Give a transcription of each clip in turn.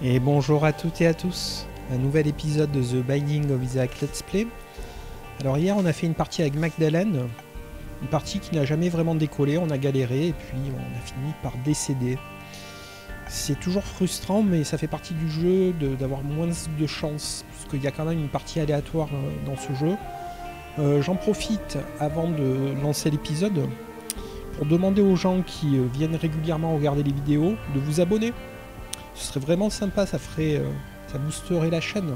Et bonjour à toutes et à tous, un nouvel épisode de The Binding of Isaac Let's Play. Alors hier on a fait une partie avec Magdalene, une partie qui n'a jamais vraiment décollé, on a galéré et puis on a fini par décéder. C'est toujours frustrant mais ça fait partie du jeu d'avoir moins de chance, parce qu'il y a quand même une partie aléatoire dans ce jeu. J'en profite avant de lancer l'épisode pour demander aux gens qui viennent régulièrement regarder les vidéos de vous abonner. Ce serait vraiment sympa, ça boosterait la chaîne.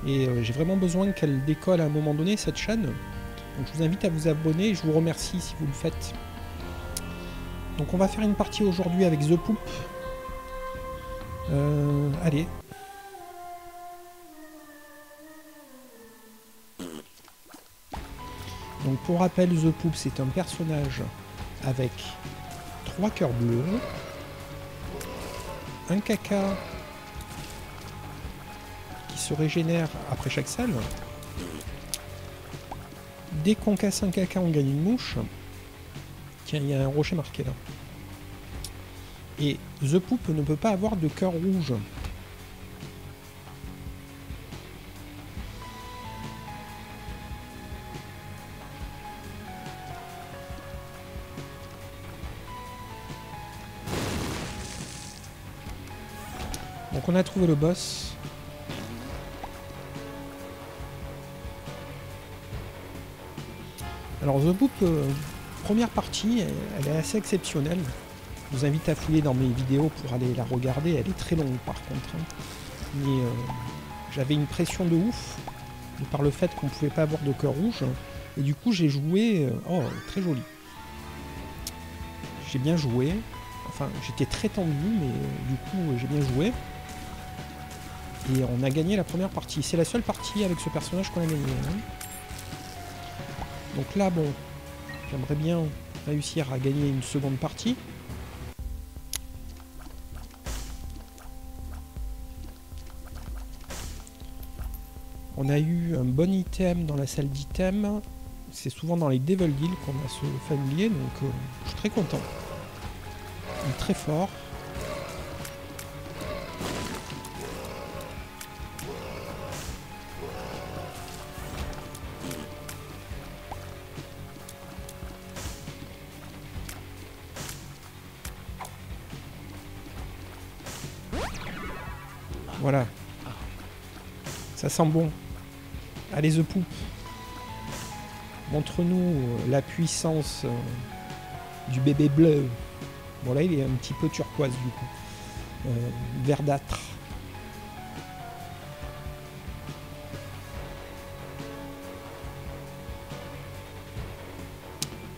Et j'ai vraiment besoin qu'elle décolle à un moment donné, cette chaîne. Donc je vous invite à vous abonner et je vous remercie si vous le faites. Donc on va faire une partie aujourd'hui avec The Poop. Allez. Donc pour rappel, The Poop c'est un personnage avec 3 cœurs bleus, un caca qui se régénère après chaque salle. Dès qu'on casse un caca, on gagne une mouche. Tiens, il y a un rocher marqué là. Et The Poop ne peut pas avoir de cœur rouge. Donc on a trouvé le boss. Alors The Poop, première partie, elle est assez exceptionnelle. Je vous invite à fouiller dans mes vidéos pour aller la regarder. Elle est très longue par contre. Hein. Mais j'avais une pression de ouf, de par le fait qu'on ne pouvait pas avoir de cœur rouge. Et du coup j'ai joué... oh, très joli. J'ai bien joué. Enfin, j'étais très tendu, mais du coup j'ai bien joué. Et on a gagné la première partie. C'est la seule partie avec ce personnage qu'on a gagné. Hein. Donc là, bon, j'aimerais bien réussir à gagner une seconde partie. On a eu un bon item dans la salle d'item. C'est souvent dans les Devil Deal qu'on a ce familier, donc je suis très content. Il est très fort. Voilà. Ça sent bon. Allez The Poop. Montre-nous la puissance du bébé bleu. Bon là il est un petit peu turquoise du coup. Verdâtre.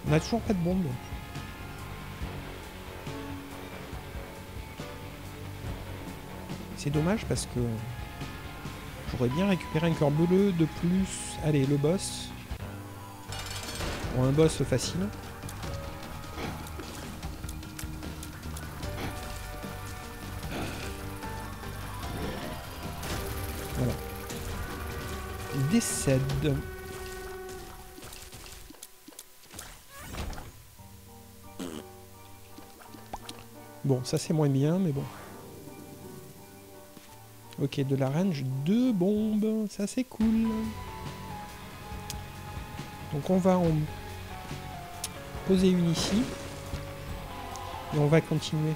On n'a toujours pas de bombe. C'est dommage parce que j'aurais bien récupéré un cœur bleu de plus. Allez, le boss. Bon, un boss facile. Voilà. Il décède. Bon, ça c'est moins bien, mais bon. Ok, de la range, 2 bombes, ça c'est cool. Donc on va en poser une ici. Et on va continuer.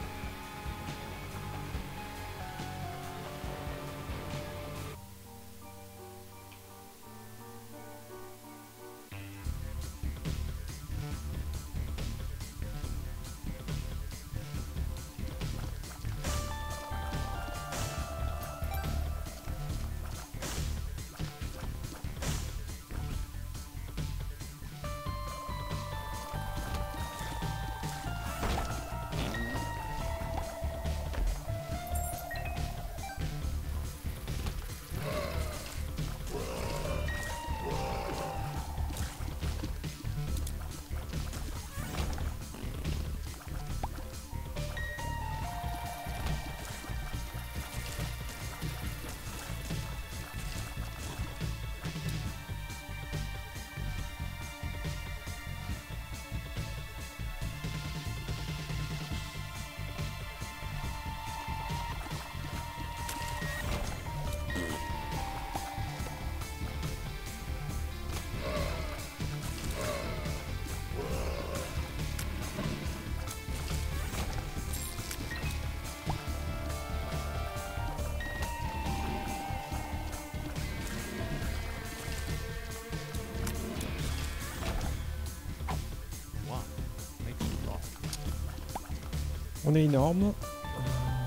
On est énorme.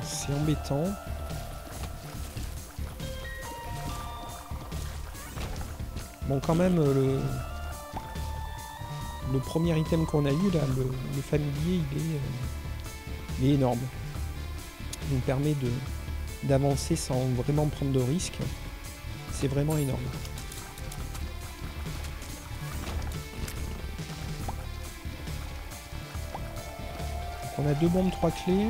C'est embêtant. Bon, quand même, le premier item qu'on a eu, là, le familier, il est énorme. Il nous permet d'avancer sans vraiment prendre de risques. C'est vraiment énorme. Donc on a 2 bombes, 3 clés.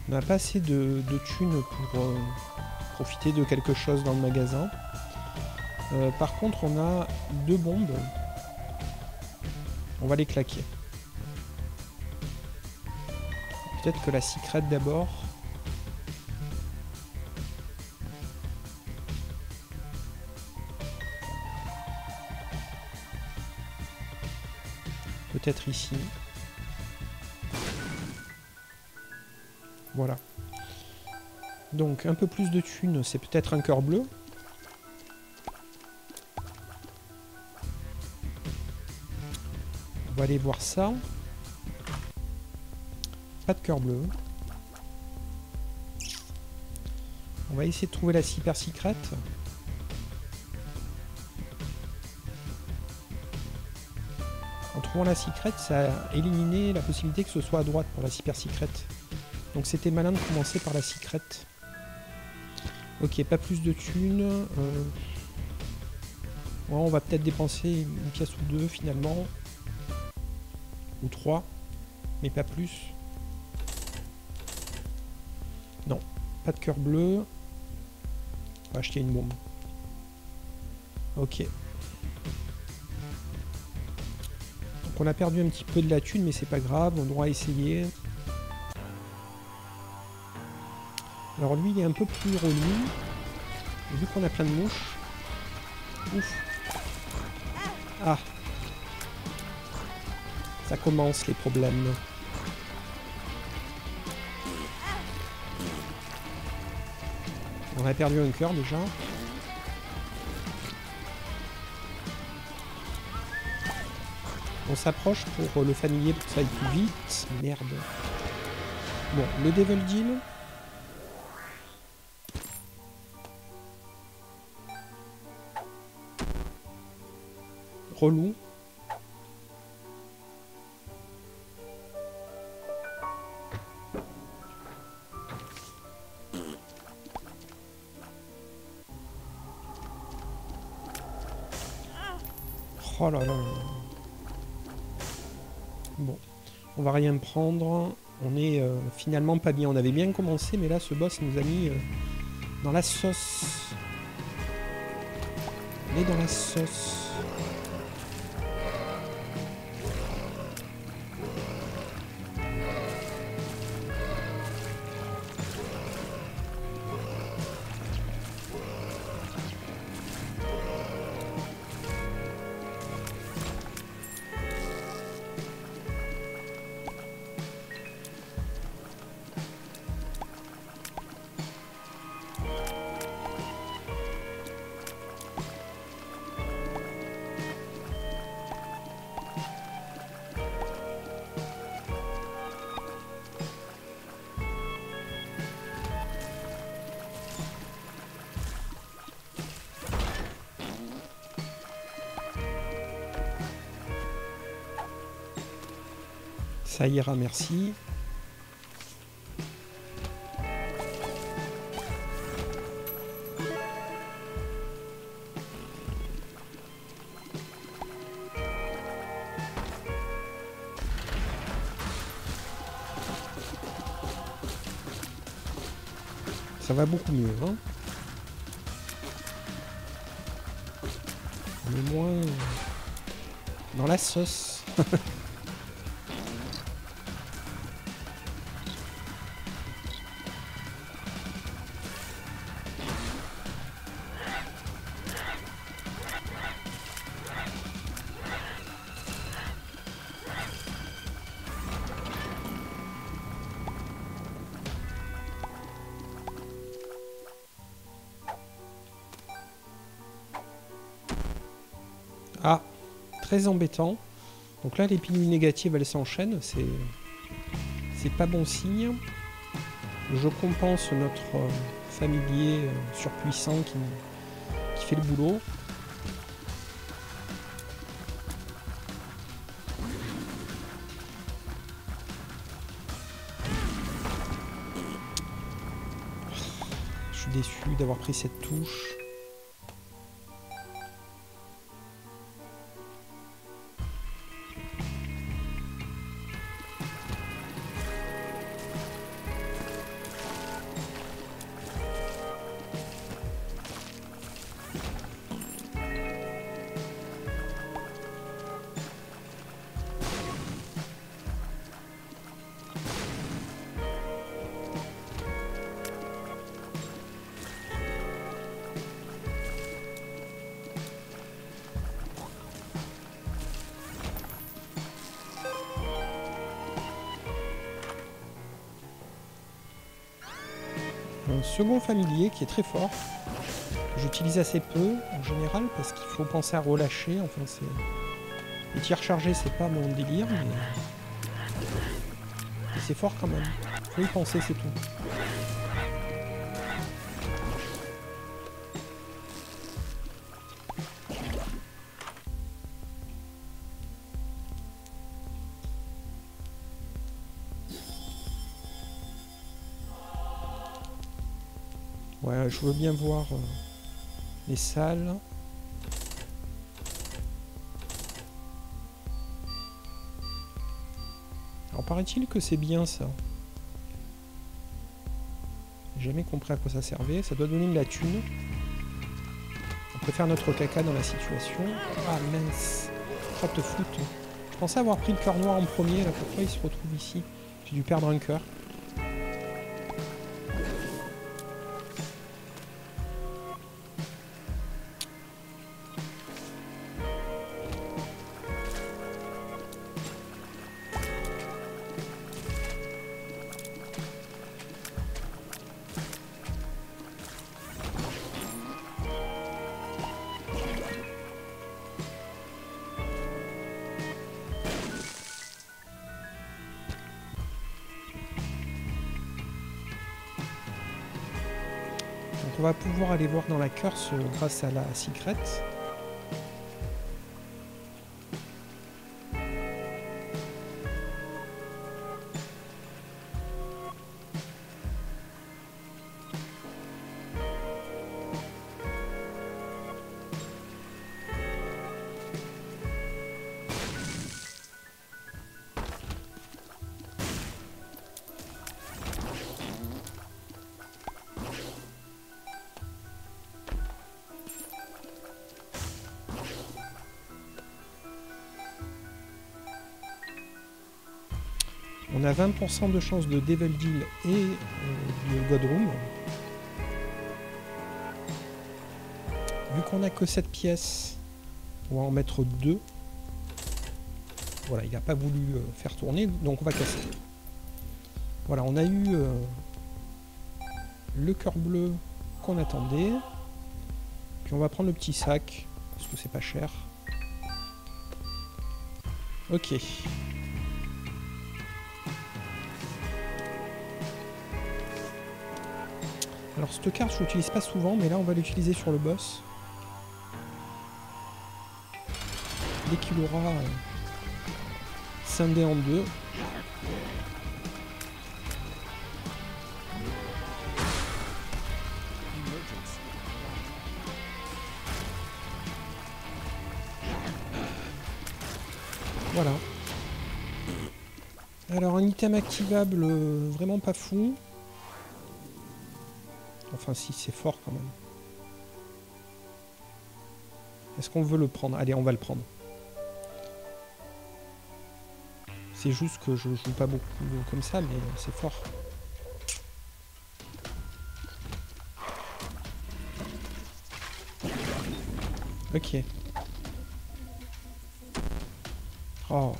On n'a pas assez de thunes pour profiter de quelque chose dans le magasin. Par contre, on a 2 bombes. On va les claquer. Peut-être que la secret d'abord. Peut-être ici. Voilà. Donc un peu plus de thunes, c'est peut-être un cœur bleu. On va aller voir ça. Pas de cœur bleu. On va essayer de trouver la super secret. En trouvant la secret, ça a éliminé la possibilité que ce soit à droite pour la super secret. Donc c'était malin de commencer par la secret. Ok, pas plus de thunes. Ouais, on va peut-être dépenser une pièce ou deux finalement. Ou 3. Mais pas plus. Non, pas de cœur bleu. On va acheter une bombe. Ok. Donc on a perdu un petit peu de la thune, mais c'est pas grave, on doit essayer. Alors lui il est un peu plus relou. Vu qu'on a plein de mouches. Ouf. Ah. Ça commence les problèmes. On a perdu un cœur déjà. On s'approche pour le familier pour que ça aille plus vite. Merde. Bon, le Devil Deal. Relou. Oh là là. Bon, on va rien prendre. On est finalement pas bien. On avait bien commencé, mais là ce boss nous a mis dans la sauce. On est dans la sauce. Ça ira, merci. Ça va beaucoup mieux, hein. On est moins dans la sauce. Très embêtant. Donc là, les pilules négatives, elles s'enchaînent. C'est pas bon signe. Je compense notre familier surpuissant qui fait le boulot. Je suis déçu d'avoir pris cette touche. Un second familier qui est très fort, que j'utilise assez peu en général parce qu'il faut penser à relâcher. Enfin, les tirs chargés, c'est pas mon délire, mais c'est fort quand même. Faut y penser, c'est tout. Ouais, je veux bien voir les salles. Alors paraît-il que c'est bien ça. J'ai jamais compris à quoi ça servait. Ça doit donner de la thune. On peut faire notre caca dans la situation. Ah mince. Ça te fout. Je pensais avoir pris le cœur noir en premier. Là, pourquoi il se retrouve ici? J'ai dû perdre un cœur. On va pouvoir aller voir dans la curse grâce à la secret. On a 20% de chance de Devil Deal et de God Room. Vu qu'on n'a que cette pièce, on va en mettre 2. Voilà, il n'a pas voulu faire tourner, donc on va casser. Voilà, on a eu le cœur bleu qu'on attendait. Puis on va prendre le petit sac, parce que c'est pas cher. Ok. Alors cette carte je l'utilise pas souvent, mais là on va l'utiliser sur le boss. Dès qu'il aura scindé en deux. Voilà. Alors un item activable vraiment pas fou. Enfin si, c'est fort quand même. Est-ce qu'on veut le prendre? Allez, on va le prendre. C'est juste que je joue pas beaucoup comme ça, mais c'est fort. Ok. Oh.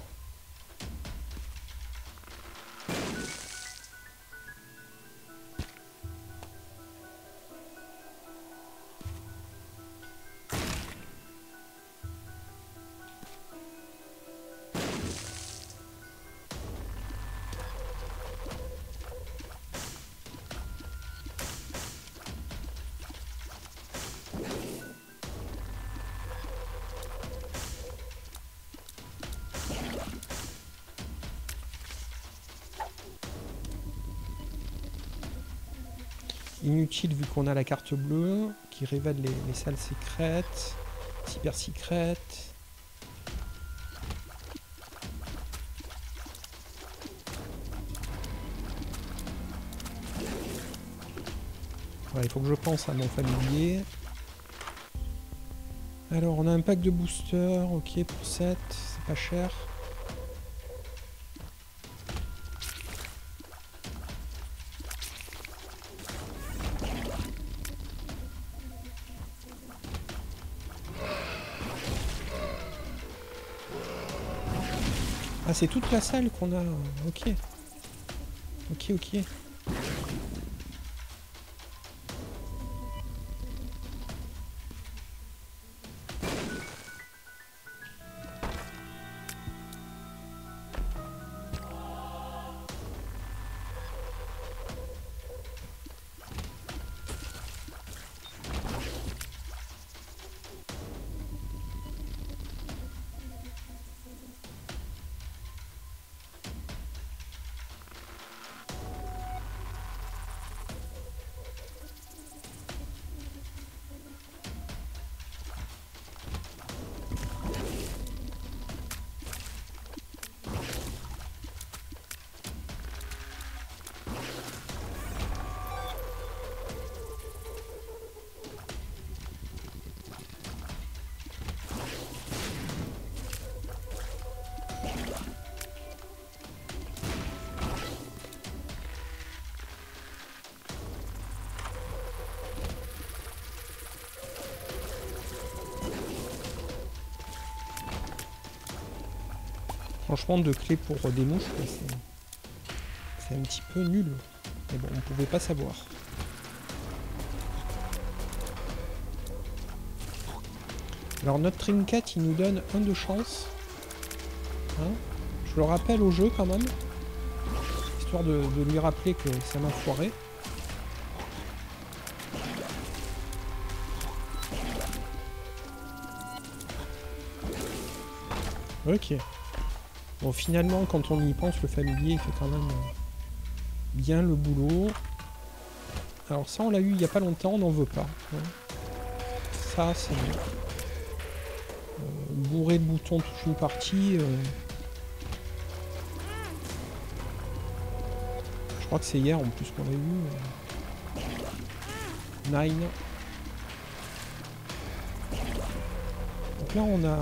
Inutile vu qu'on a la carte bleue qui révèle les salles secrètes. Cyber secrètes. Ouais, il faut que je pense à mon familier. Alors, on a un pack de boosters, ok, pour 7, c'est pas cher. Ah, c'est toute la salle qu'on a, ok. Ok, ok. Franchement, de clés pour des mouches, c'est un petit peu nul. Mais bon, on pouvait pas savoir. Alors notre trinket, il nous donne 1 de chance. Hein, je le rappelle au jeu quand même. Histoire de lui rappeler que ça m'a foiré. Ok. Bon, finalement, quand on y pense, le familier il fait quand même bien le boulot. Alors ça, on l'a eu il n'y a pas longtemps, on n'en veut pas. Hein. Ça, c'est bourré de boutons toute une partie. Je crois que c'est hier en plus qu'on l'a eu. 9. Donc là, on a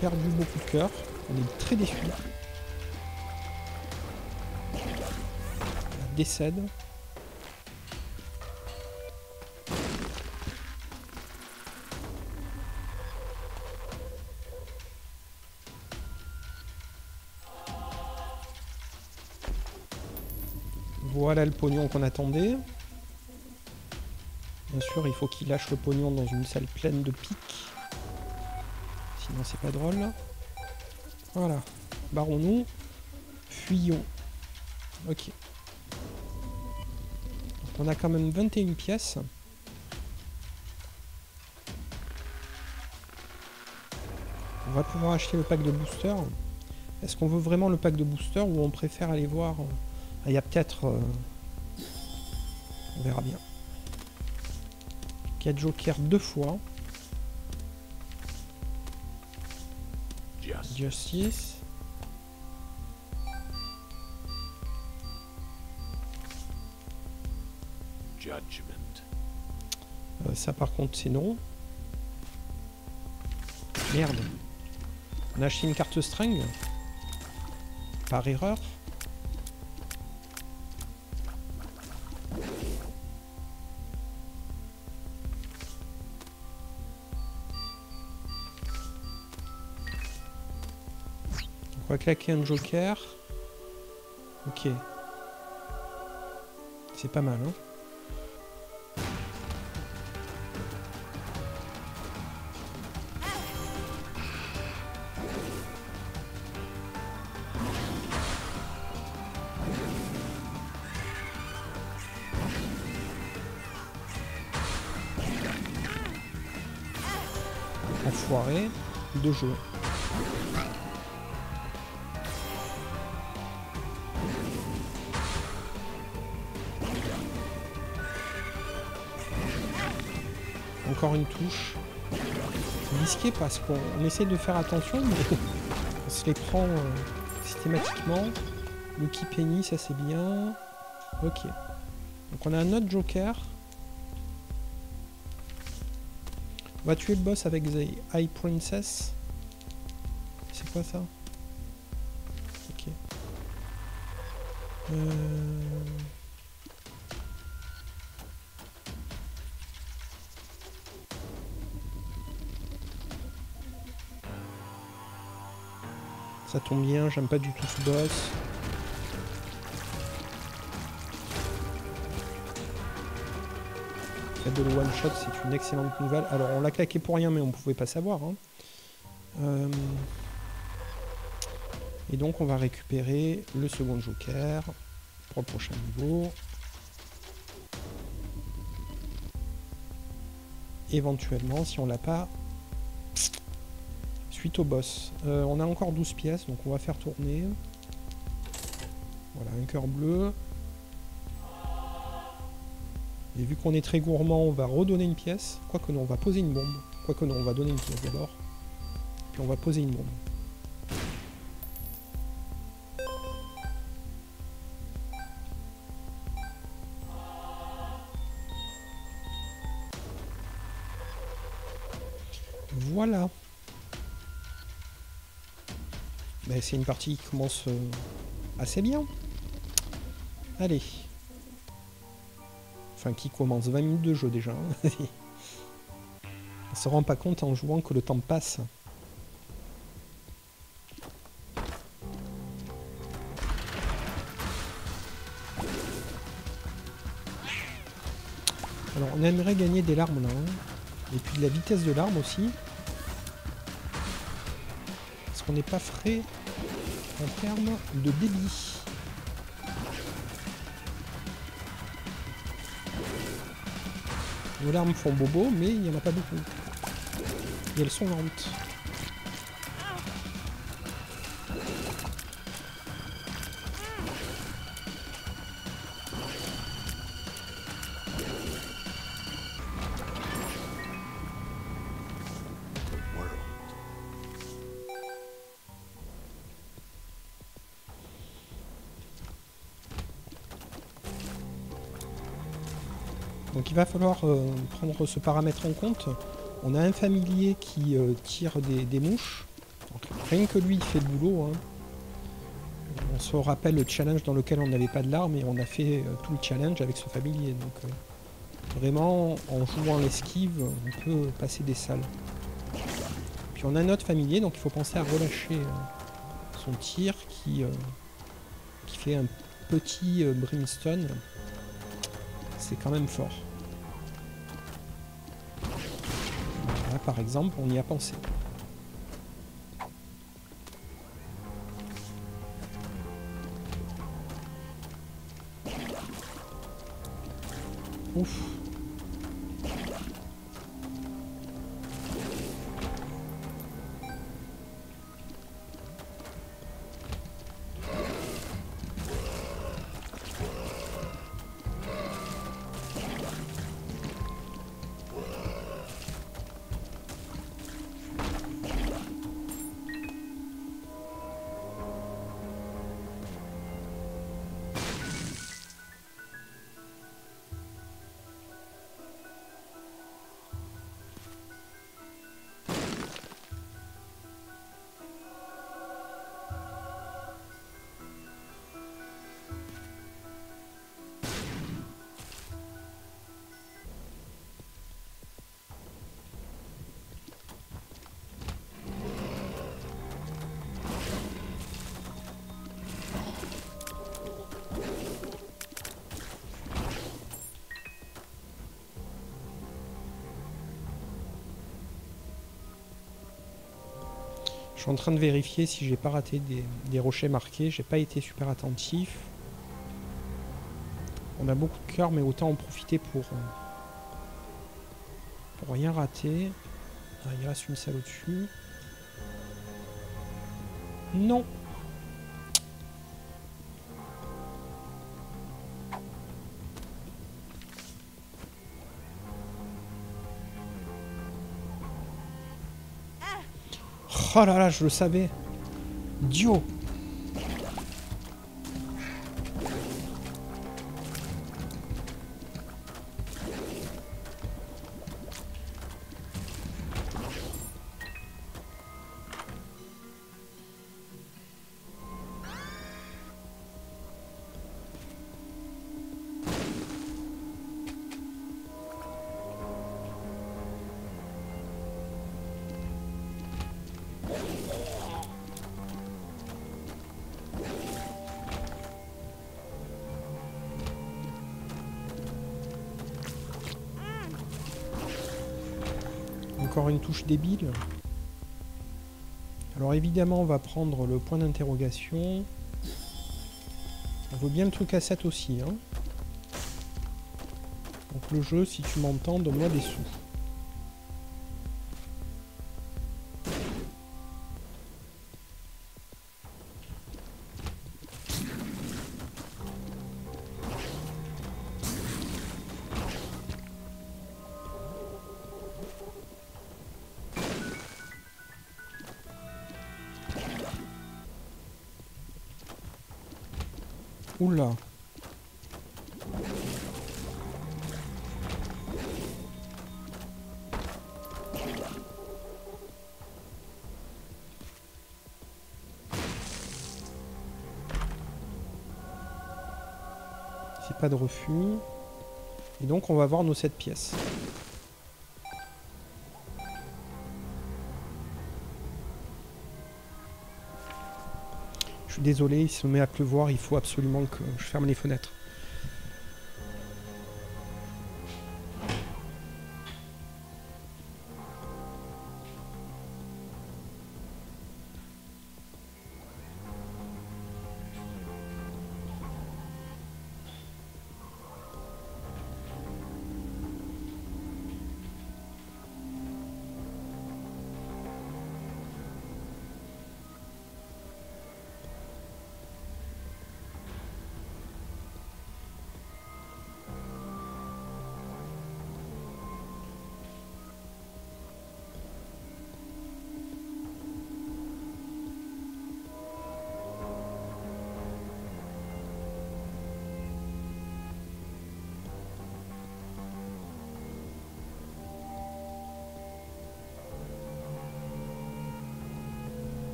perdu beaucoup de cœur. On est très déçus. Elle décède. Voilà le pognon qu'on attendait. Bien sûr, il faut qu'il lâche le pognon dans une salle pleine de piques. Sinon, c'est pas drôle. Voilà. Barrons-nous. Fuyons. Ok. Donc, on a quand même 21 pièces. On va pouvoir acheter le pack de booster. Est-ce qu'on veut vraiment le pack de booster ou on préfère aller voir... Il y a peut-être... on verra bien. 4 jokers 2 fois. Justice. Judgment. Ça par contre c'est non. Merde. On a acheté une carte string. Par erreur. On va claquer un joker. Ok. C'est pas mal, hein. Enfoiré. 2 jeux. encore une touche. C'est risqué parce qu'on essaie de faire attention, mais on se les prend systématiquement. Lucky Penny, ça c'est bien. Ok. Donc on a un autre joker. On va tuer le boss avec The High Princess. C'est quoi ça? Ok. Ça tombe bien, j'aime pas du tout ce boss. De le one shot, c'est une excellente nouvelle. Alors on l'a claqué pour rien, mais on pouvait pas savoir. Hein. Et donc on va récupérer le second joker pour le prochain niveau. Éventuellement, si on l'a pas, suite au boss. On a encore 12 pièces, donc on va faire tourner. Voilà, un cœur bleu. Et vu qu'on est très gourmand, on va redonner une pièce. Quoique non, on va poser une bombe. Quoique non, on va donner une pièce d'abord. Puis on va poser une bombe. Voilà. Ben, c'est une partie qui commence assez bien. Allez. Enfin, qui commence 20 minutes de jeu déjà. On se rend pas compte en jouant que le temps passe. Alors, on aimerait gagner des larmes là. Hein. Et puis de la vitesse de l'arme aussi. Parce qu'on n'est pas frais en termes de débit. Nos larmes font bobo, mais il n'y en a pas beaucoup. Et elles sont lentes. Donc il va falloir prendre ce paramètre en compte. On a un familier qui tire des mouches. Donc, rien que lui, il fait le boulot. Hein. On se rappelle le challenge dans lequel on n'avait pas de larmes et on a fait tout le challenge avec ce familier. Donc vraiment, en jouant l'esquive, on peut passer des salles. Puis on a un autre familier, donc il faut penser à relâcher son tir qui fait un petit brimstone. C'est quand même fort. Là, par exemple, on y a pensé. Ouf. Je suis en train de vérifier si j'ai pas raté des rochers marqués. J'ai pas été super attentif. On a beaucoup de cœur, mais autant en profiter pour rien rater. Ah, il reste une salle au-dessus. Non. Oh là là, je le savais. Dio. Encore une touche débile. Alors évidemment, on va prendre le point d'interrogation. Ça vaut bien le truc à 7 aussi. Hein. Donc le jeu, si tu m'entends, donne-moi des sous. Oula. C'est pas de refus. Et donc on va voir nos 7 pièces. Je suis désolé, il se met à pleuvoir, il faut absolument que je ferme les fenêtres.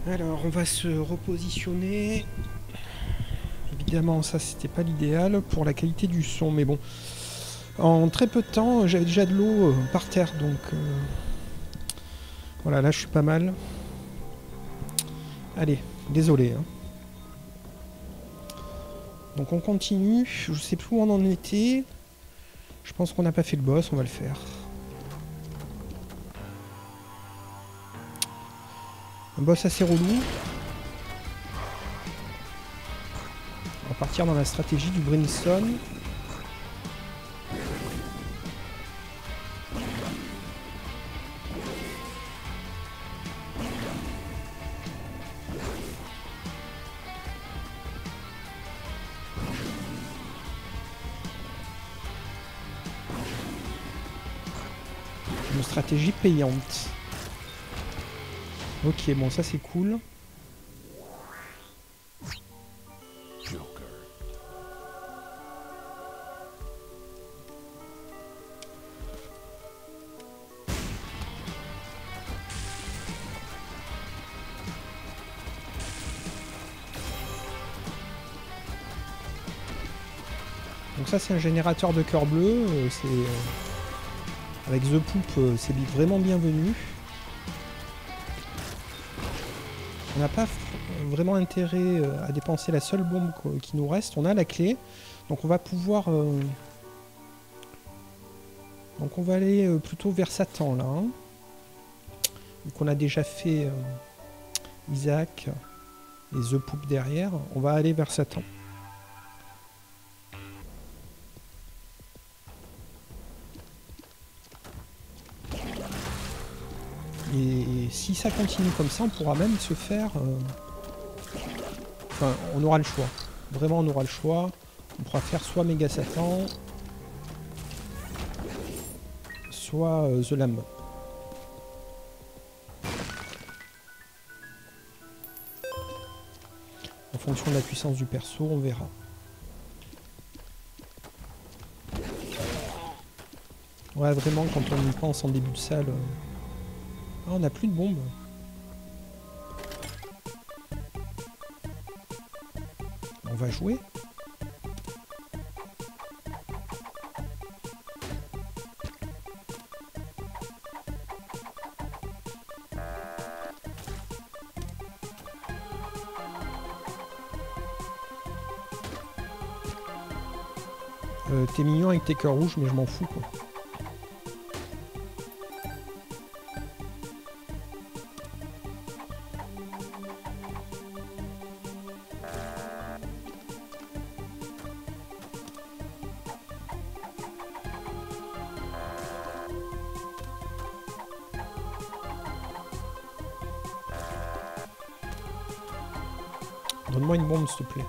Alors, on va se repositionner. Évidemment, ça, c'était pas l'idéal pour la qualité du son, mais bon. En très peu de temps, j'avais déjà de l'eau par terre, donc... Voilà, là, je suis pas mal. Allez, désolé. Hein. Donc, on continue. Je sais plus où on en était. Je pense qu'on n'a pas fait le boss, on va le faire. Un boss assez relou. On va partir dans la stratégie du Brimstone. Une stratégie payante. Ok, bon, ça c'est cool. Donc ça c'est un générateur de cœur bleu. C'est avec The Poop, c'est vraiment bienvenu. On n'a pas vraiment intérêt à dépenser la seule bombe qui nous reste. On a la clé. Donc on va pouvoir... Donc on va aller plutôt vers Satan là. Hein. Vu qu'on a déjà fait Isaac et The Poop derrière, on va aller vers Satan. Et si ça continue comme ça, on pourra même se faire... Enfin, on aura le choix. Vraiment, on aura le choix. On pourra faire soit Méga Satan, soit The Lamb. En fonction de la puissance du perso, on verra. Ouais, vraiment, quand on y pense en début de salle... Ah, on n'a plus de bombes. On va jouer. T'es mignon avec tes cœurs rouges, mais je m'en fous, quoi. Donne-moi une bombe, s'il te plaît.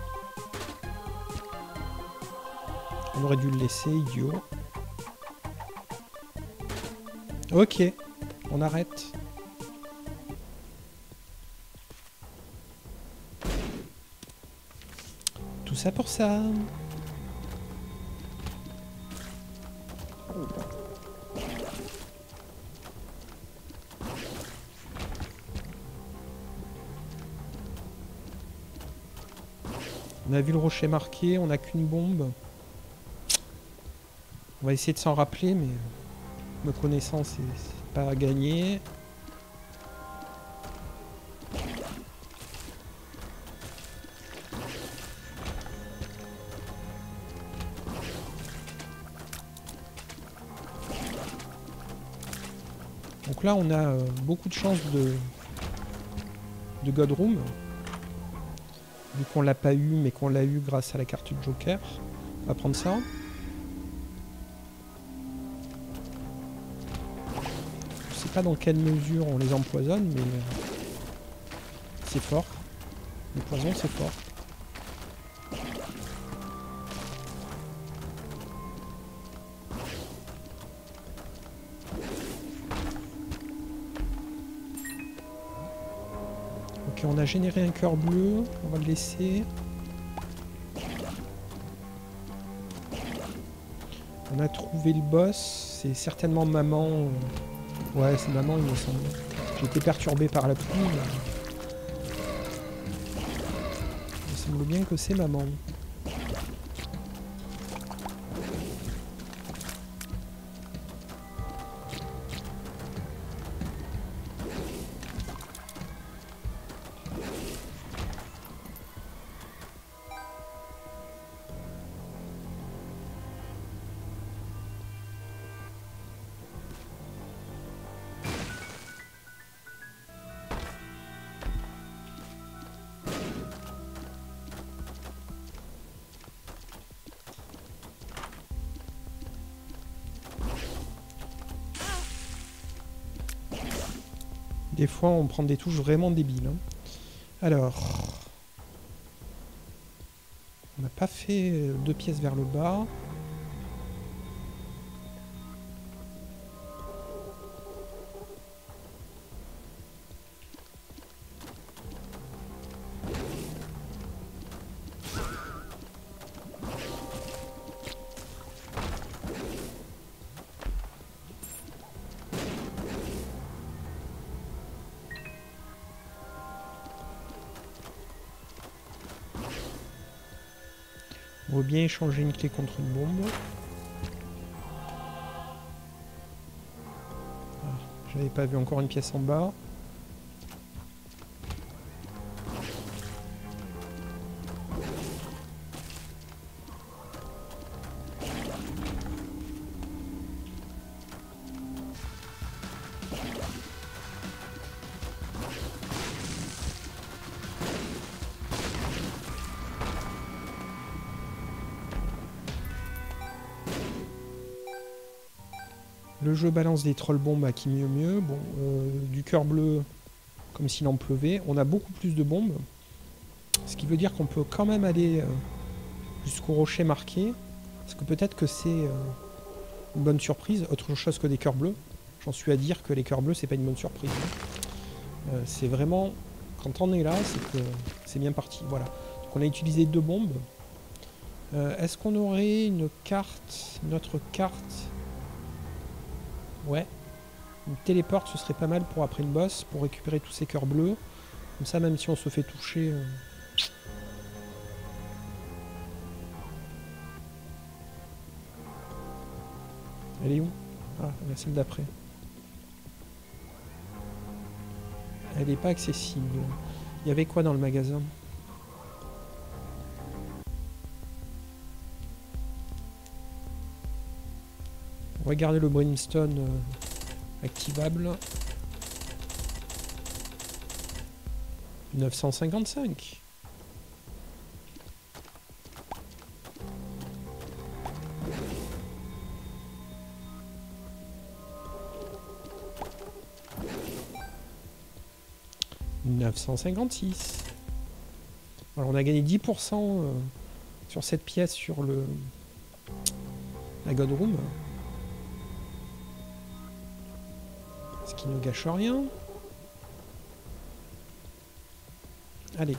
On aurait dû le laisser, idiot. Ok, on arrête. Tout ça pour ça. On a vu le rocher marqué, on n'a qu'une bombe. On va essayer de s'en rappeler, mais me connaissant, c'est pas à gagner. Donc là, on a beaucoup de chances de God Room. Vu qu'on l'a pas eu, mais qu'on l'a eu grâce à la carte de Joker. On va prendre ça. Je sais pas dans quelle mesure on les empoisonne, mais c'est fort. Le poison, c'est fort. Ok, on a généré un cœur bleu. On va le laisser. On a trouvé le boss. C'est certainement maman. Ouais, c'est maman, il me semble. J'ai été perturbé par la pluie. Il me semble bien que c'est maman. Des fois, on prend des touches vraiment débiles. Hein. Alors... On n'a pas fait 2 pièces vers le bas. On veut bien échanger une clé contre une bombe. Ah, j'avais pas vu encore une pièce en bas. Le jeu balance des troll bombes à qui mieux. Bon, du cœur bleu, comme s'il en pleuvait. On a beaucoup plus de bombes. Ce qui veut dire qu'on peut quand même aller jusqu'au rocher marqué. Parce que peut-être que c'est une bonne surprise. Autre chose que des cœurs bleus. J'en suis à dire que les cœurs bleus, c'est pas une bonne surprise. C'est vraiment... Quand on est là, c'est que c'est bien parti. Voilà. Donc on a utilisé 2 bombes. Est-ce qu'on aurait une carte, notre carte? Ouais. Une téléporte, ce serait pas mal pour après le boss, pour récupérer tous ces cœurs bleus. Comme ça, même si on se fait toucher... Elle est où? Ah, la celle d'après. Elle n'est pas accessible. Il y avait quoi dans le magasin? Regardez le brimstone activable. 955. Alors on a gagné 10% sur cette pièce sur la God Room. Ce qui ne gâche rien. Allez.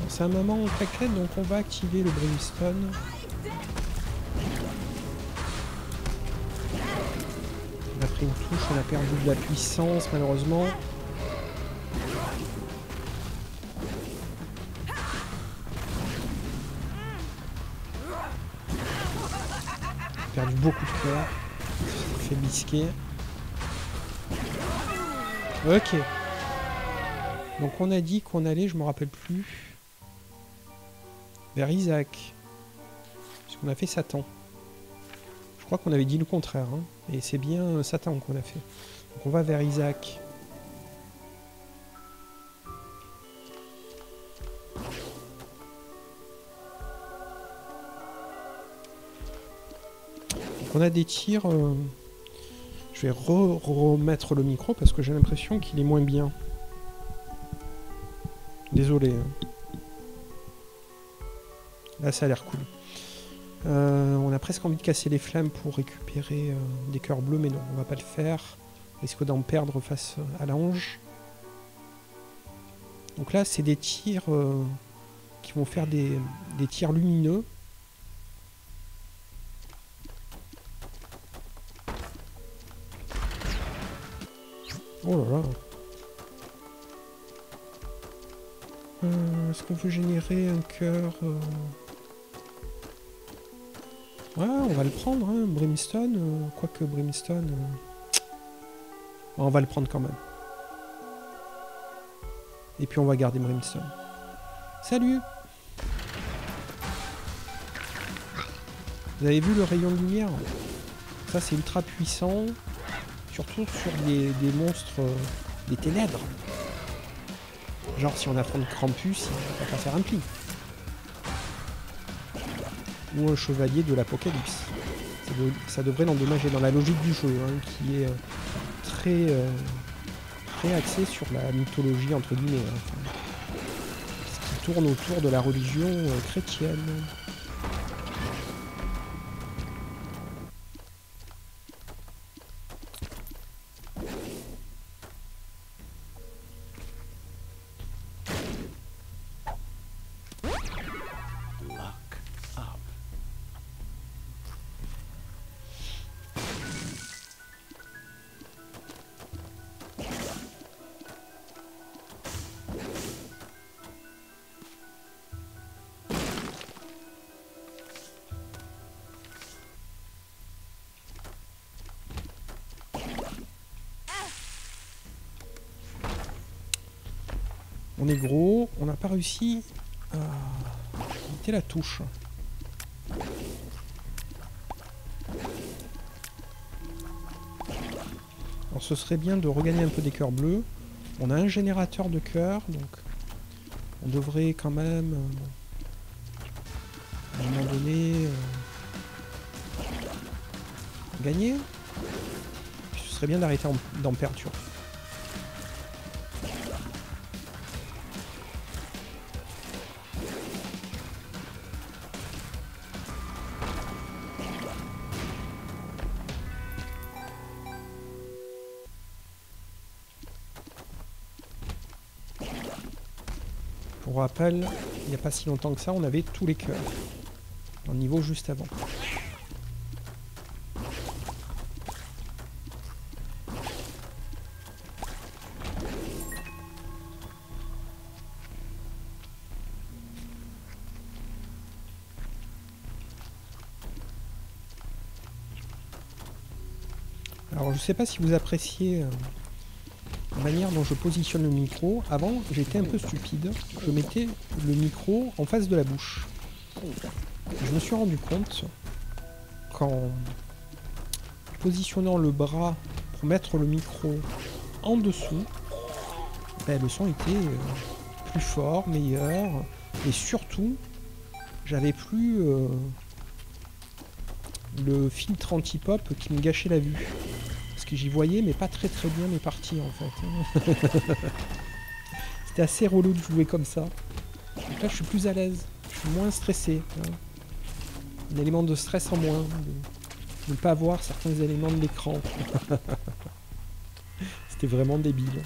C'est un moment claquette, donc on va activer le brimstone. On a pris une touche, on a perdu de la puissance malheureusement. On a perdu beaucoup de cœur. Ça fait bisquer. Ok. Donc on a dit qu'on allait, je me rappelle plus, vers Isaac. Parce qu'on a fait Satan. Je crois qu'on avait dit le contraire. Hein. Et c'est bien Satan qu'on a fait. Donc on va vers Isaac. Donc on a des tirs... Je vais remettre le micro parce que j'ai l'impression qu'il est moins bien. Désolé. Hein. Là, ça a l'air cool. On a presque envie de casser les flammes pour récupérer des cœurs bleus, mais non, on va pas le faire. On risque d'en perdre face à l'ange. Donc là, c'est des tirs qui vont faire des tirs lumineux. Oh là là. Est-ce qu'on peut générer un cœur Ouais, on va le prendre, hein, Brimstone. Quoique Brimstone... on va le prendre quand même. Et puis on va garder Brimstone. Salut! Vous avez vu le rayon de lumière? Ça c'est ultra puissant. Surtout sur des monstres des ténèbres. Genre si on affronte Krampus, il va pas faire un pli. Ou un chevalier de l'Apocalypse. Ça devrait l'endommager dans la logique du jeu, hein, qui est très axé sur la mythologie entre guillemets. Hein, enfin, ce qui tourne autour de la religion chrétienne. On est gros, on n'a pas réussi à éviter la touche. Alors ce serait bien de regagner un peu des cœurs bleus. On a un générateur de cœurs, donc on devrait quand même à un moment donné gagner. Puis ce serait bien d'arrêter d'en perdre. Pour rappel, il n'y a pas si longtemps que ça, on avait tous les cœurs. Dans le niveau juste avant. Alors je ne sais pas si vous appréciez la manière dont je positionne le micro. Avant, j'étais un peu stupide. Je mettais le micro en face de la bouche. Je me suis rendu compte qu'en positionnant le bras pour mettre le micro en dessous, ben, le son était plus fort, meilleur, et surtout, j'avais plus le filtre anti-pop qui me gâchait la vue. Parce que j'y voyais, mais pas très bien mes parties en fait. C'était assez relou de jouer comme ça. Donc là, je suis plus à l'aise, je suis moins stressé. Hein. Un élément de stress en moins, de ne pas voir certains éléments de l'écran. C'était vraiment débile.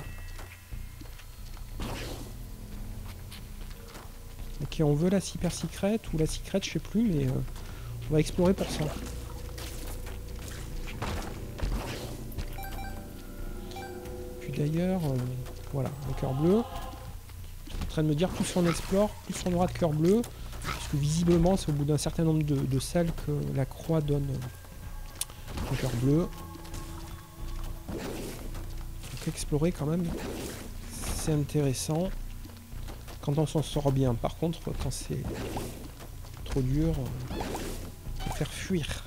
Ok, on veut la super secret ou la secret, je sais plus, mais on va explorer pour ça. Puis d'ailleurs, voilà, le cœur bleu. Je suis en train de me dire, plus on explore, plus on aura de cœur bleu. Parce que visiblement, c'est au bout d'un certain nombre de salles que la croix donne un cœur bleu. Donc explorer quand même, c'est intéressant. Quand on s'en sort bien. Par contre, quand c'est trop dur, faut faire fuir.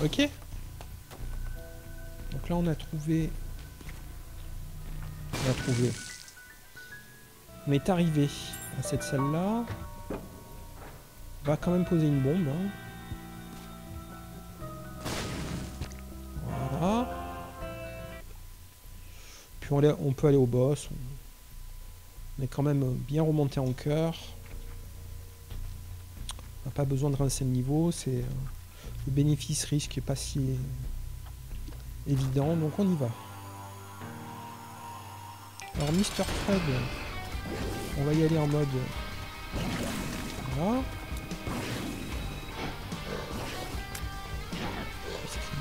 Ok. Donc là, on a trouvé... On est arrivé à cette salle-là. On va quand même poser une bombe. Hein. Voilà. Puis on peut aller au boss. On est quand même bien remonté en cœur. On n'a pas besoin de rincer le niveau. C'est le bénéfice-risque n'est pas si évident. Donc on y va. Alors Mr. Fred, on va y aller en mode... Voilà.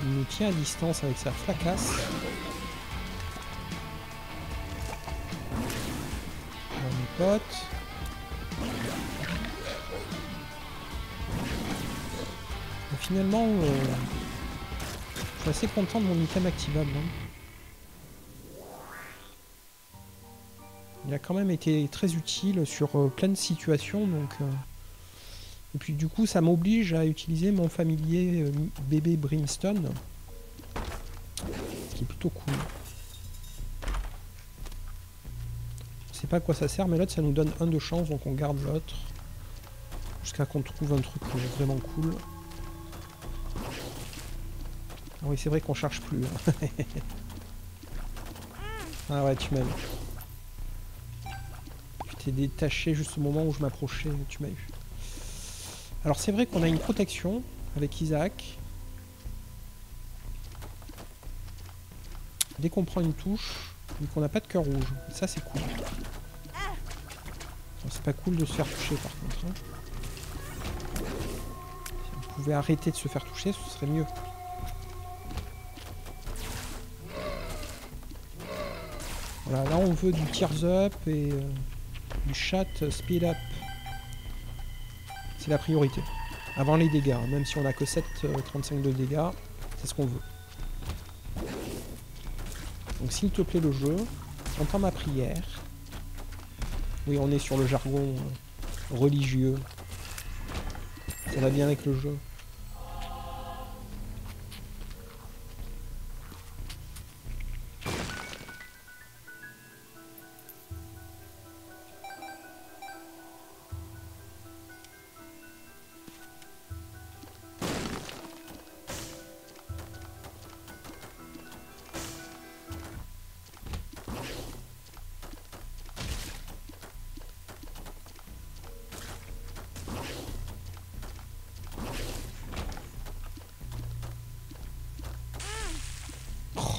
Il nous tient à distance avec sa flacasse. Mes potes. Et finalement, je suis assez content de mon item activable. Hein. Il a quand même été très utile sur plein de situations. Donc, et puis du coup, ça m'oblige à utiliser mon familier bébé Brimstone. Ce qui est plutôt cool. Je sais pas à quoi ça sert, mais l'autre ça nous donne 1 de chance, donc on garde l'autre. Jusqu'à qu'on trouve un truc vraiment cool. Ah oui, c'est vrai qu'on cherche plus. Hein. Ah ouais, tu m'as vu. Tu t'es détaché juste au moment où je m'approchais, tu m'as eu. Alors c'est vrai qu'on a une protection avec Isaac. Dès qu'on prend une touche, vu qu'on n'a pas de cœur rouge. Ça c'est cool. C'est pas cool de se faire toucher par contre. Hein. Si on pouvait arrêter de se faire toucher, ce serait mieux. Voilà, là on veut du tears up et du chat speed up. C'est la priorité. Avant les dégâts, hein. Même si on a que 7,35 de dégâts, c'est ce qu'on veut. Donc s'il te plaît le jeu, entends ma prière. Oui, on est sur le jargon religieux. Ça va bien avec le jeu.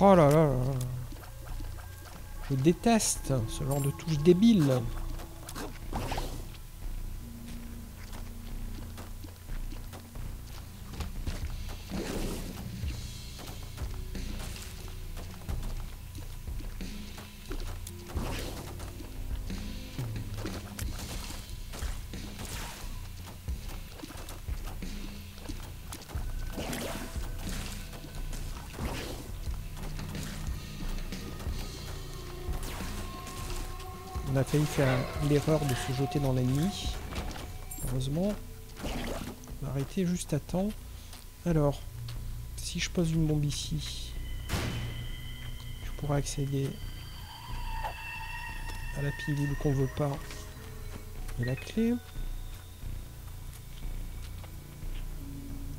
Oh là là là là. Je déteste ce genre de touche débile. On a failli faire l'erreur de se jeter dans l'ennemi. Heureusement, on a arrêté juste à temps. Alors, si je pose une bombe ici, je pourrais accéder à la pilule qu'on veut pas et la clé.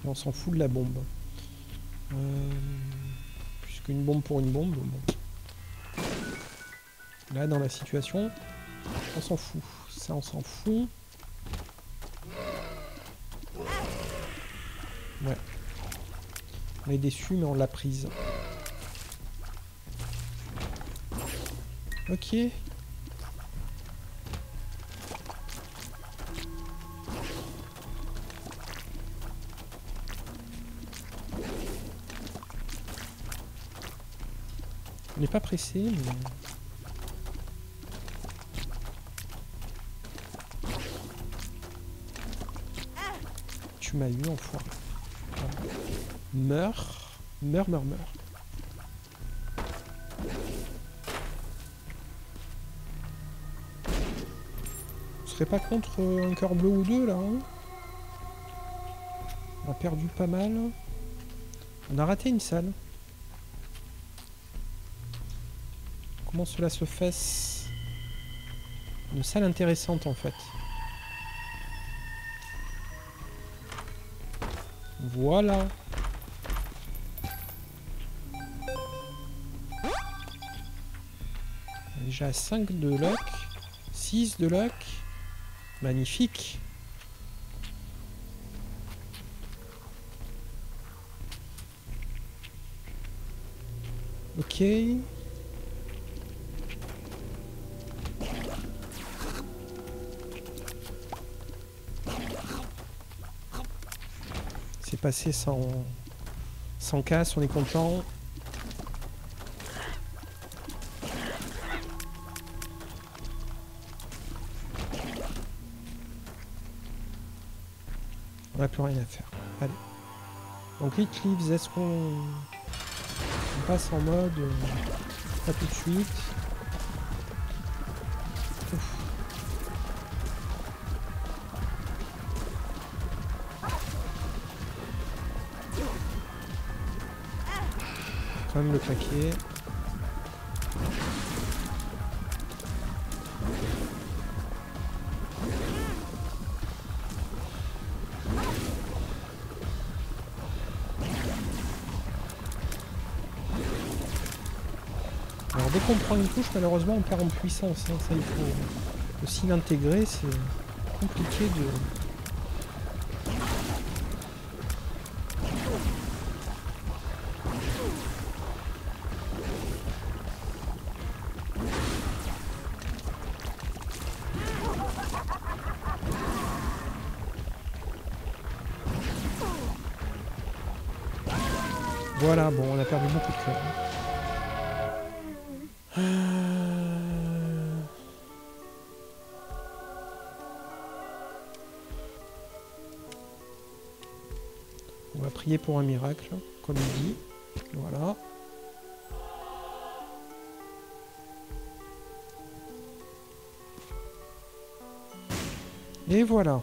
Et on s'en fout de la bombe. Puisqu'une bombe pour une bombe, bon. Là, dans la situation, on s'en fout. Ça, on s'en fout. Ouais. On est déçu, mais on l'a prise. Ok. On n'est pas pressé, mais... Tu m'as eu, enfoiré. Voilà. Meurs. Meurs, meurs, meurs. On serait pas contre un cœur bleu ou deux, là, hein? On a perdu pas mal. On a raté une salle. Comment cela se fait? Une salle intéressante, en fait. Voilà. Déjà 5 de luck. 6 de luck. Magnifique. Ok. C'est passé sans casse, on est content. On n'a plus rien à faire. Allez. Donc Hit Leaves, est-ce qu'on passe en mode pas tout de suite. Ouf. Quand même le claquer. Alors dès qu'on prend une touche, malheureusement on perd en puissance, hein. Ça il faut aussi l'intégrer, c'est compliqué de... Voilà, bon on a perdu beaucoup de cœur. On va prier pour un miracle, comme il dit. Voilà. Et voilà.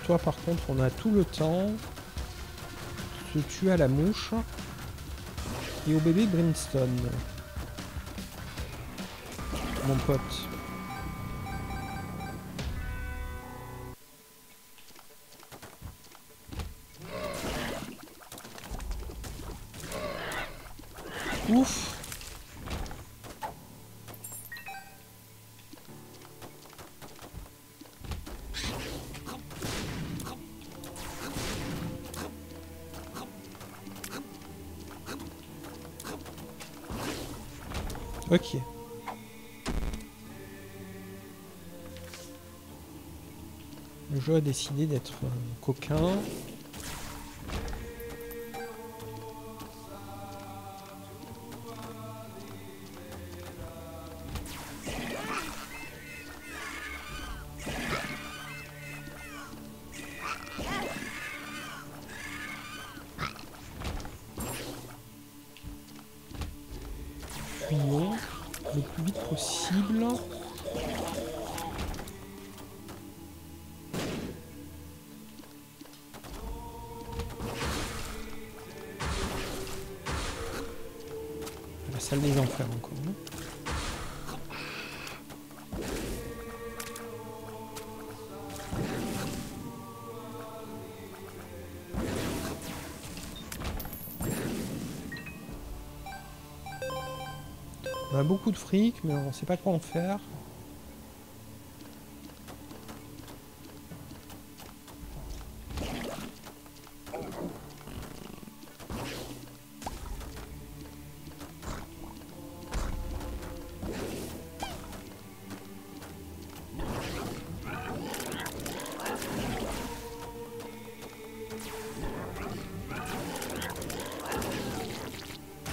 toi par contre on a tout le temps. Se tuer à la mouche. Et au bébé Brimstone. Mon pote. Ouf. Ok. Le jeu a décidé d'être coquin. Fuyons le plus vite possible. La salle des enfers encore. Hein. On a beaucoup de fric, mais on sait pas quoi en faire.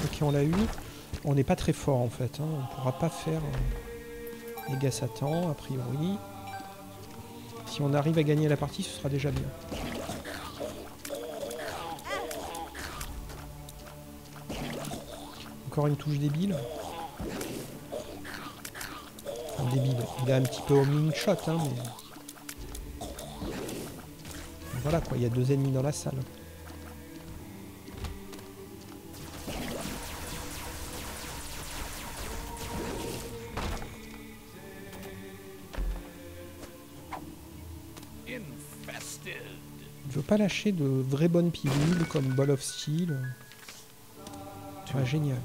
Ok, on l'a eu. On n'est pas très fort en fait. Hein. On pourra pas faire dégâts Satan, a priori. Si on arrive à gagner la partie, ce sera déjà bien. Encore une touche débile. Enfin, débile. Il a un petit peu homing shot, hein, mais... Voilà quoi, il y a 2 ennemis dans la salle. Je veux pas lâcher de vraies bonnes pilules comme Ball of Steel. Ah, génial.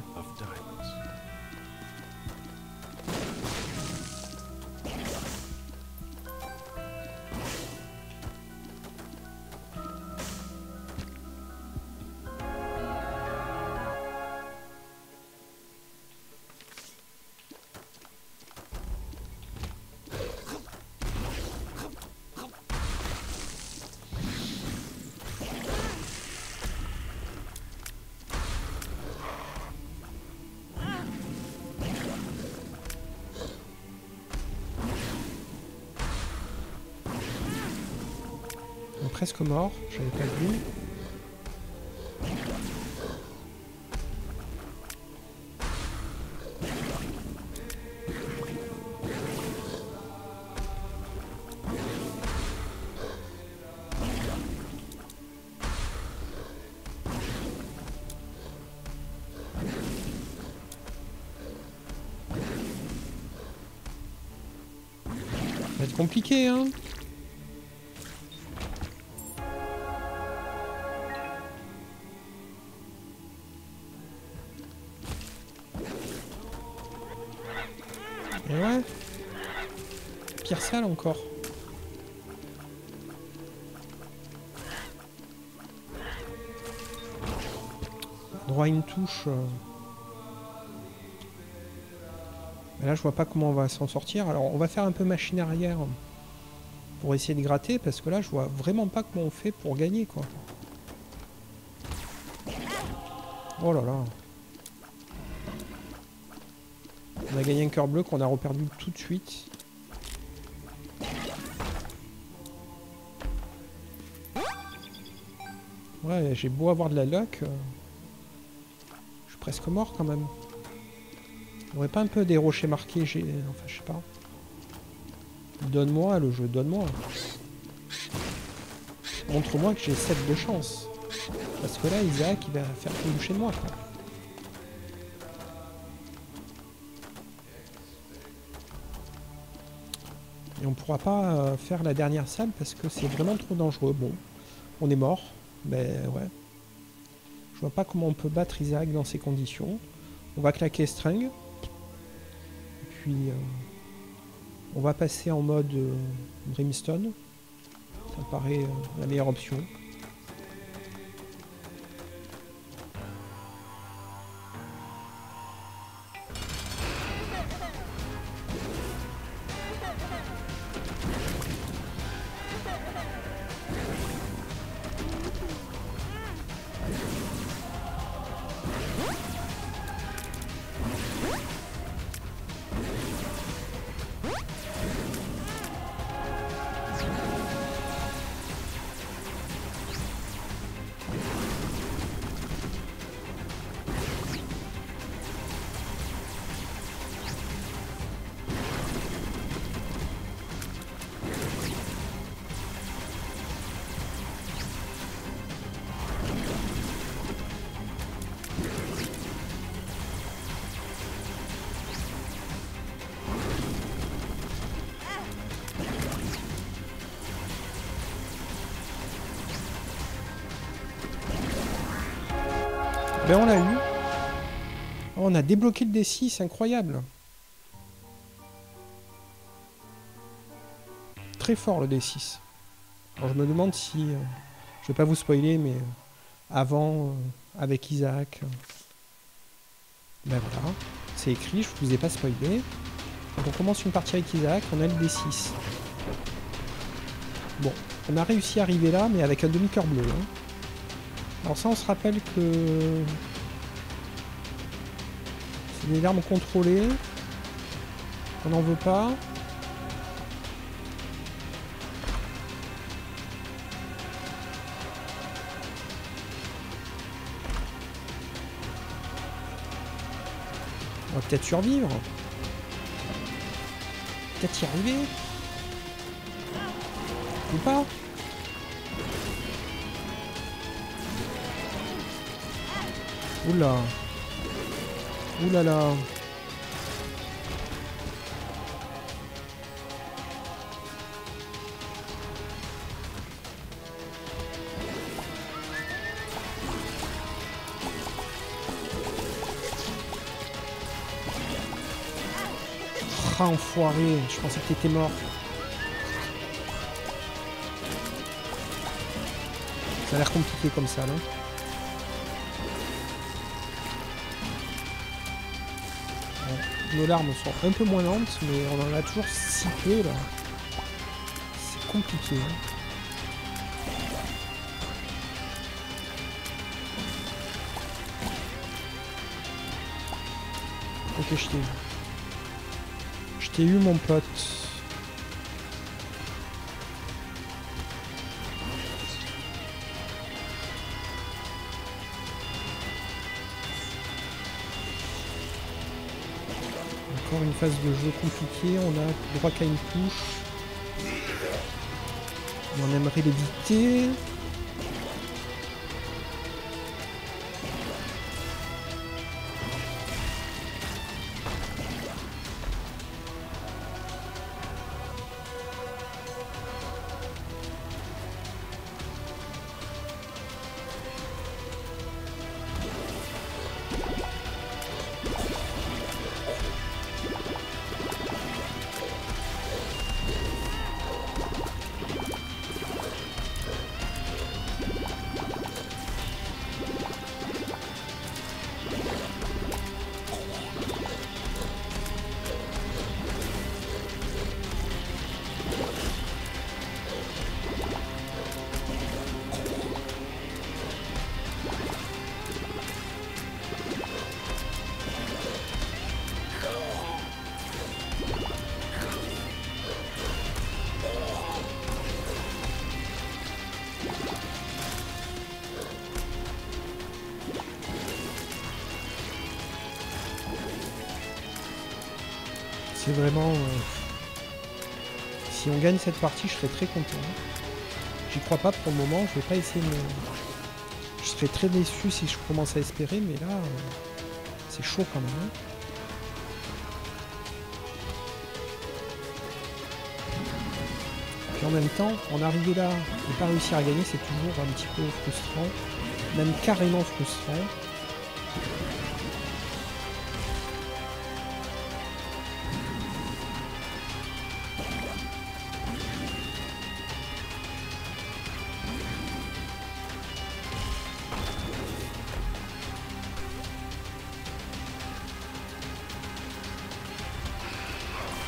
Presque mort, j'avais pas vu. Ça va être compliqué, hein. Et ouais. Pire salle encore. Droit à une touche. Mais là je vois pas comment on va s'en sortir. Alors on va faire un peu machine arrière pour essayer de gratter parce que là je vois vraiment pas comment on fait pour gagner quoi. Oh là là. On a gagné un cœur bleu qu'on a reperdu tout de suite. Ouais, j'ai beau avoir de la luck. Je suis presque mort quand même. On aurait pas un peu des rochers marqués, enfin je sais pas. Donne-moi le jeu, donne-moi. Montre-moi que j'ai 7 de chance. Parce que là, Isaac, il va faire tout boucher de moi, quoi. Et on pourra pas faire la dernière salle parce que c'est vraiment trop dangereux. Bon, on est mort. Mais ouais. Je vois pas comment on peut battre Isaac dans ces conditions. On va claquer String. Et puis, on va passer en mode Brimstone. Ça me paraît la meilleure option. Ben on l'a eu. On a débloqué le D6, incroyable. Très fort le D6. Alors je me demande si... je vais pas vous spoiler, mais avant, avec Isaac... ben voilà, c'est écrit, je vous ai pas spoilé. Quand on commence une partie avec Isaac, on a le D6. Bon, on a réussi à arriver là, mais avec un demi-cœur bleu. Hein. Alors ça, on se rappelle que... c'est des larmes contrôlées. On n'en veut pas. On va peut-être survivre. Peut-être y arriver. Ou pas. Oula. Oulala. Ah, enfoiré. Je pensais que t'étais mort. Ça a l'air compliqué comme ça, là. Nos larmes sont un peu moins lentes, mais on en a toujours si peu là. C'est compliqué. Hein. Ok, je t'ai eu. Je t'ai eu, mon pote. Encore une phase de jeu compliquée, on a droit qu'à une touche. Et on aimerait l'éviter. C'est vraiment... si on gagne cette partie, je serais très content. J'y crois pas pour le moment, je vais pas essayer de... Je serais très déçu si je commence à espérer, mais là, c'est chaud quand même. Hein. Puis en même temps, en arriver là et pas réussir à gagner, c'est toujours un petit peu frustrant, même carrément frustrant.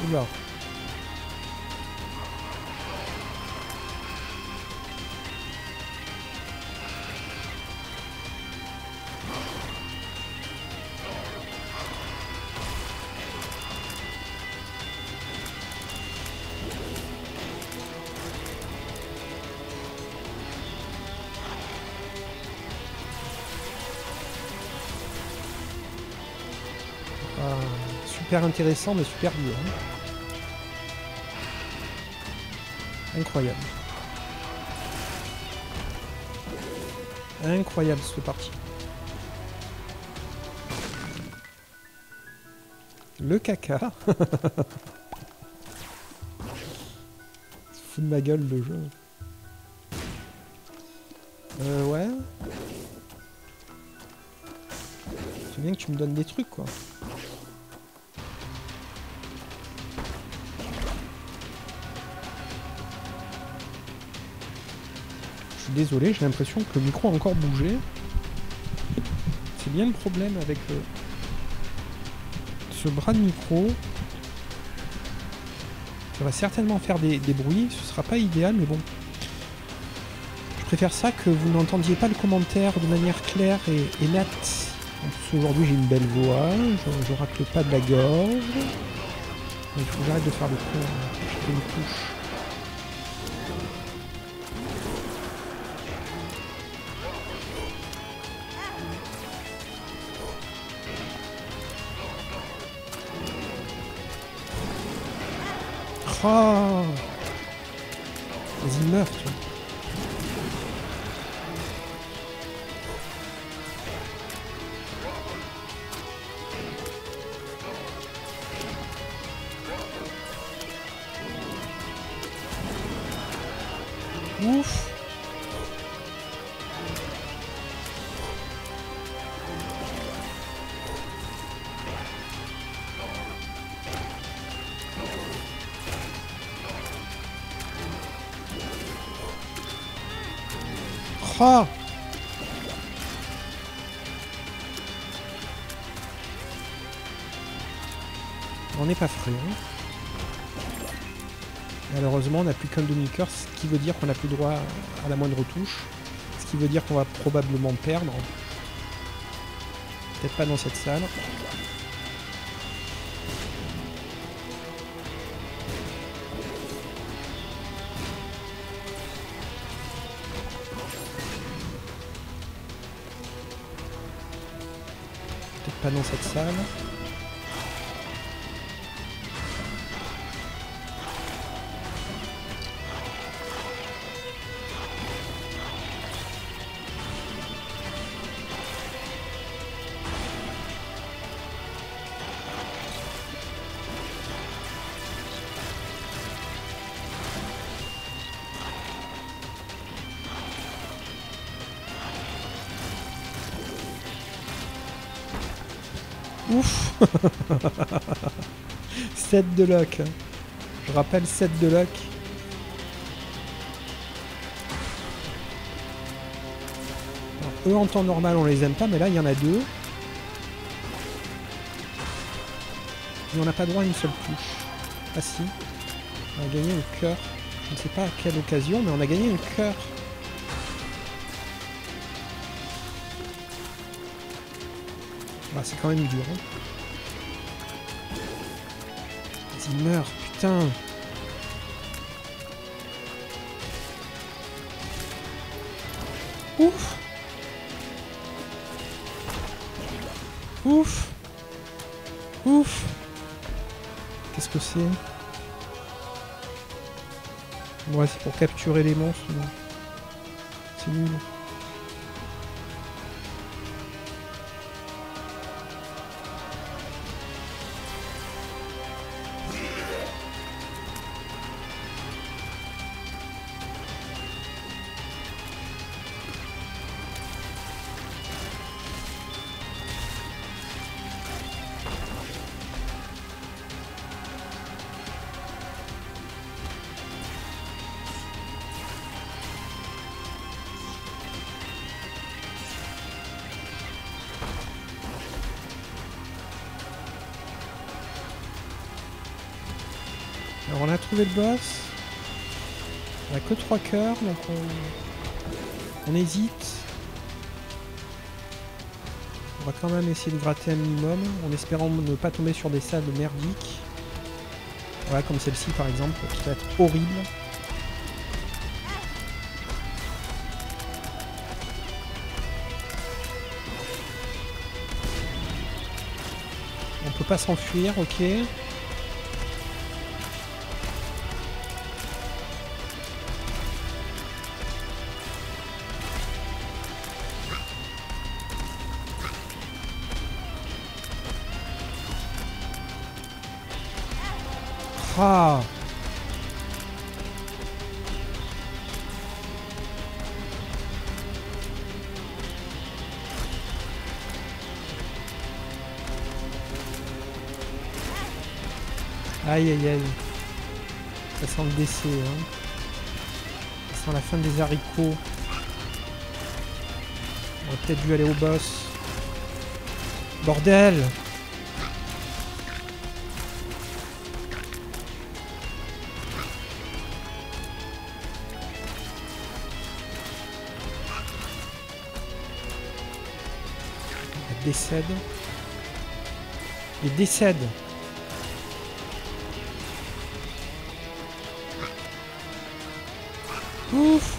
Oula. Super intéressant mais super dur. Hein. Incroyable. Incroyable cette partie. Le caca. Se fout de ma gueule le jeu. Ouais. C'est bien que tu me donnes des trucs quoi. Désolé, j'ai l'impression que le micro a encore bougé. C'est bien le problème avec ce bras de micro. Ça va certainement faire des bruits, ce sera pas idéal, mais bon. Je préfère ça que vous n'entendiez pas le commentaire de manière claire et nette. En plus, aujourd'hui, j'ai une belle voix, je racle pas de la gorge. Il faut que j'arrête de faire le con, je fais une couche. Oh, vas-y, meurs, tu vois. Ouf. Oh. On n'est pas frais. Hein. Malheureusement, on n'a plus qu'un demi-cœur, ce qui veut dire qu'on n'a plus droit à la moindre touche. Ce qui veut dire qu'on va probablement perdre. Peut-être pas dans cette salle. Peut-être pas dans cette salle. Ouf. 7 de luck. Je rappelle 7 de luck. Alors, eux en temps normal on les aime pas, mais là il y en a deux. Et on n'a pas droit à une seule touche. Ah si. On a gagné un cœur. Je ne sais pas à quelle occasion, mais on a gagné un cœur. Ah, c'est quand même dur. Hein. Vas-y, meurs, putain. Ouf. Ouf. Ouf. Qu'est-ce que c'est? Ouais, c'est pour capturer les monstres. Donc. C'est nul. Alors on a trouvé le boss. On a que 3 cœurs, donc on hésite. On va quand même essayer de gratter un minimum, en espérant ne pas tomber sur des salles merdiques. Voilà, comme celle-ci par exemple, qui va être horrible. On peut pas s'enfuir, ok. Ah. Aïe aïe aïe. Ça sent le décès, hein. Ça sent la fin des haricots. On aurait peut-être dû aller au boss. Bordel! Décède. Et décède. Ouf.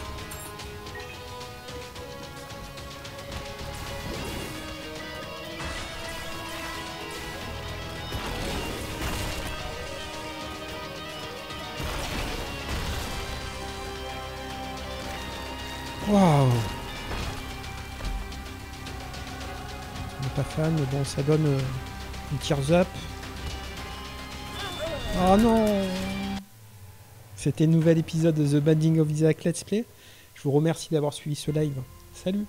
Waouh. Pas fan, mais bon, ça donne une tears up. Oh non! C'était un nouvel épisode de The Binding of Isaac Let's Play. Je vous remercie d'avoir suivi ce live. Salut!